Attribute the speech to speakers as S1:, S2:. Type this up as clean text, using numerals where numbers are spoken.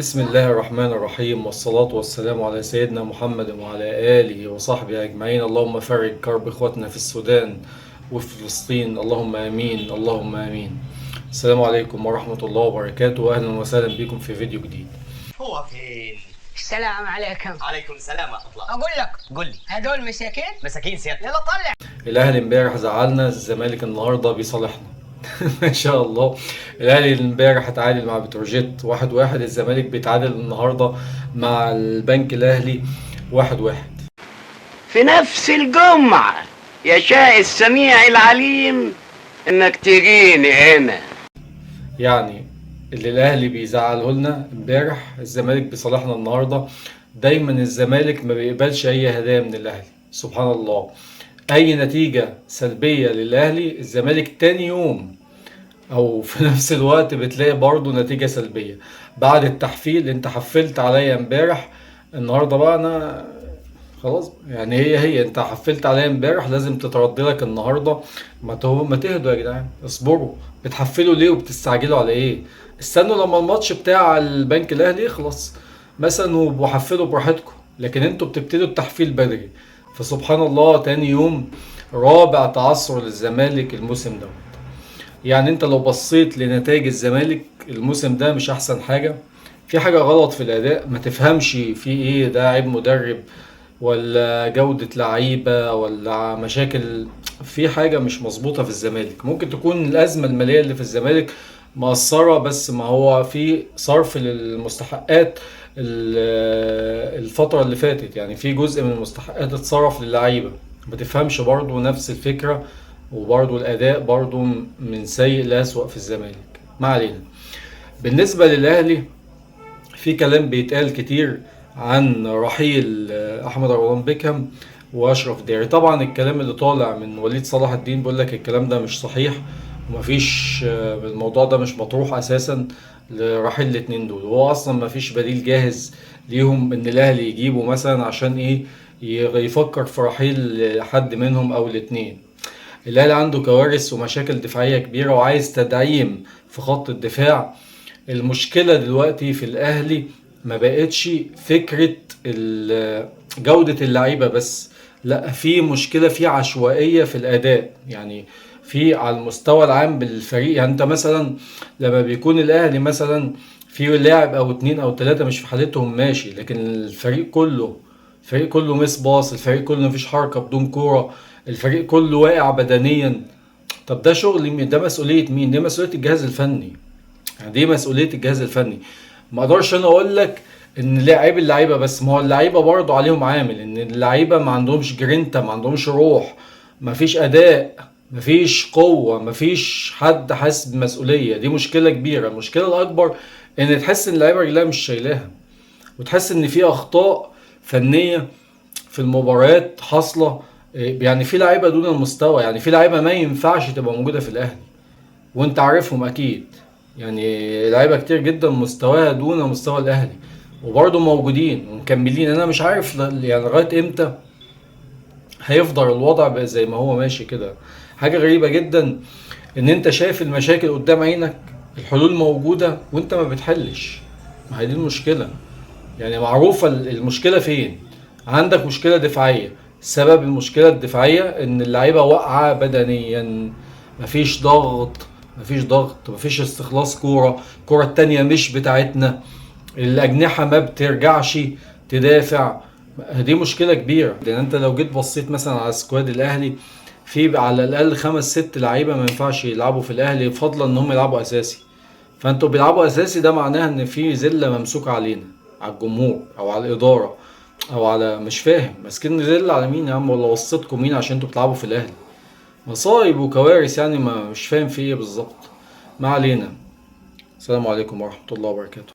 S1: بسم الله الرحمن الرحيم، والصلاة والسلام على سيدنا محمد وعلى آله وصحبه أجمعين. اللهم فرج كرب إخوتنا في السودان وفي فلسطين، اللهم آمين اللهم آمين. السلام عليكم ورحمة الله وبركاته، وأهلا وسهلا بكم في فيديو جديد.
S2: هو فين؟
S3: السلام عليكم.
S2: عليكم السلام ورحمة الله.
S3: اقول لك
S2: قل لي.
S3: هدول مساكين.
S2: مساكين سيادتك.
S3: يلا طلع.
S1: الأهلي امبارح زعلنا، الزمالك النهاردة بيصالحنا. ما شاء الله. الأهلي امبارح اتعادل مع بتروجيت 1-1، الزمالك بيتعادل النهاردة مع البنك الأهلي 1-1.
S4: في نفس الجمعة يشاء السميع العليم انك تجيني هنا.
S1: يعني اللي الاهلي بيزعله لنا امبارح الزمالك بيصالحنا النهارده. دايما الزمالك ما بيقبلش اي هدايا من الاهلي، سبحان الله. اي نتيجة سلبية للاهلي الزمالك تاني يوم او في نفس الوقت بتلاقي برضه نتيجة سلبية بعد التحفيل. انت حفلت عليا امبارح، النهارده بقى انا خلاص. يعني هي انت حفلت عليا امبارح، لازم تترد لك النهارده. ما تهدوا يا جدعان، اصبروا. بتحفلوا ليه وبتستعجلوا على ايه؟ استنوا لما الماتش بتاع البنك الاهلي يخلص مثلا وحفلوا براحتكم، لكن انتوا بتبتدوا التحفيل بدري. فسبحان الله، تاني يوم رابع تعثر للزمالك الموسم ده. يعني انت لو بصيت لنتائج الزمالك الموسم ده مش احسن حاجة. في حاجة غلط في الاداء، ما تفهمش في ايه، ده عيب مدرب ولا جودة لعيبة ولا مشاكل. في حاجة مش مظبوطة في الزمالك. ممكن تكون الأزمة المالية اللي في الزمالك مؤثرة، بس ما هو في صرف للمستحقات الفترة اللي فاتت. يعني في جزء من المستحقات اتصرف للعيبة. ما تفهمش برضو نفس الفكرة، وبرضو الأداء برضو من سيء لأسوأ في الزمالك. ما علينا. بالنسبة للأهلي، في كلام بيتقال كتير عن رحيل احمد رمضان بيكهام واشرف داري. طبعا الكلام اللي طالع من وليد صلاح الدين بيقول لك الكلام ده مش صحيح، ومفيش الموضوع ده مش مطروح اساسا لرحيل الاتنين دول. وهو اصلا مفيش بديل جاهز ليهم ان الاهلي يجيبه مثلا عشان ايه يفكر في رحيل حد منهم او الاتنين. الاهلي عنده كوارث ومشاكل دفاعية كبيرة وعايز تدعيم في خط الدفاع. المشكلة دلوقتي في الأهلي ما بقتش فكرة جودة اللعيبة بس، لا، في مشكلة في عشوائية في الأداء. يعني في على المستوى العام بالفريق. يعني انت مثلا لما بيكون الأهلي مثلا في لاعب أو اتنين أو تلاتة مش في حالتهم ماشي، لكن الفريق كله مس باص، الفريق كله مفيش حركة بدون كورة، الفريق كله واقع بدنيا. طب ده شغل مين؟ ده مسؤولية مين؟ دي مسؤولية الجهاز الفني. يعني دي مسؤوليه الجهاز الفني. ما اقدرش انا اقول لك ان عيب اللعيبه بس، ما هو اللعيبه برضه عليهم عامل، ان اللعيبه ما عندهمش جرينتا، ما عندهمش روح، ما فيش اداء، ما فيش قوه، ما فيش حد حاسس بمسؤوليه. دي مشكله كبيره. المشكله الاكبر ان تحس ان اللعيبه رجلها مش شايلاها، وتحس ان في اخطاء فنيه في المباريات حاصله. يعني في لعيبه دون المستوى، يعني في لعيبه ما ينفعش تبقى موجوده في الاهلي، وانت عارفهم اكيد. يعني لعيبه كتير جدا مستواها دون مستوى الاهلي وبرضه موجودين ومكملين. انا مش عارف يعني لغايه امتى هيفضل الوضع بقى زي ما هو ماشي كده. حاجه غريبه جدا ان انت شايف المشاكل قدام عينك، الحلول موجوده وانت ما بتحلش. ما هي دي المشكله. يعني معروفه المشكله فين. عندك مشكله دفاعيه، سبب المشكله الدفاعيه ان اللعيبه واقعه بدنيا. مفيش ضغط، مفيش استخلاص كوره، الكوره التانية مش بتاعتنا، الاجنحه ما بترجعش تدافع. دي مشكله كبيره. لان انت لو جيت بصيت مثلا على سكواد الاهلي، في على الاقل 5 6 لعيبه ما ينفعش يلعبوا في الاهلي، فضلا ان هم يلعبوا اساسي. فانتوا بيلعبوا اساسي، ده معناها ان في ذله ممسوكه علينا، على الجمهور او على الاداره او على، مش فاهم ماسكين ذله على مين يا عم، ولا وسطكم مين عشان انتوا بتلعبوا في الاهلي؟ مصايب وكوارث. يعني ما مش فاهم في ايه بالظبط. ما علينا. السلام عليكم ورحمه الله وبركاته.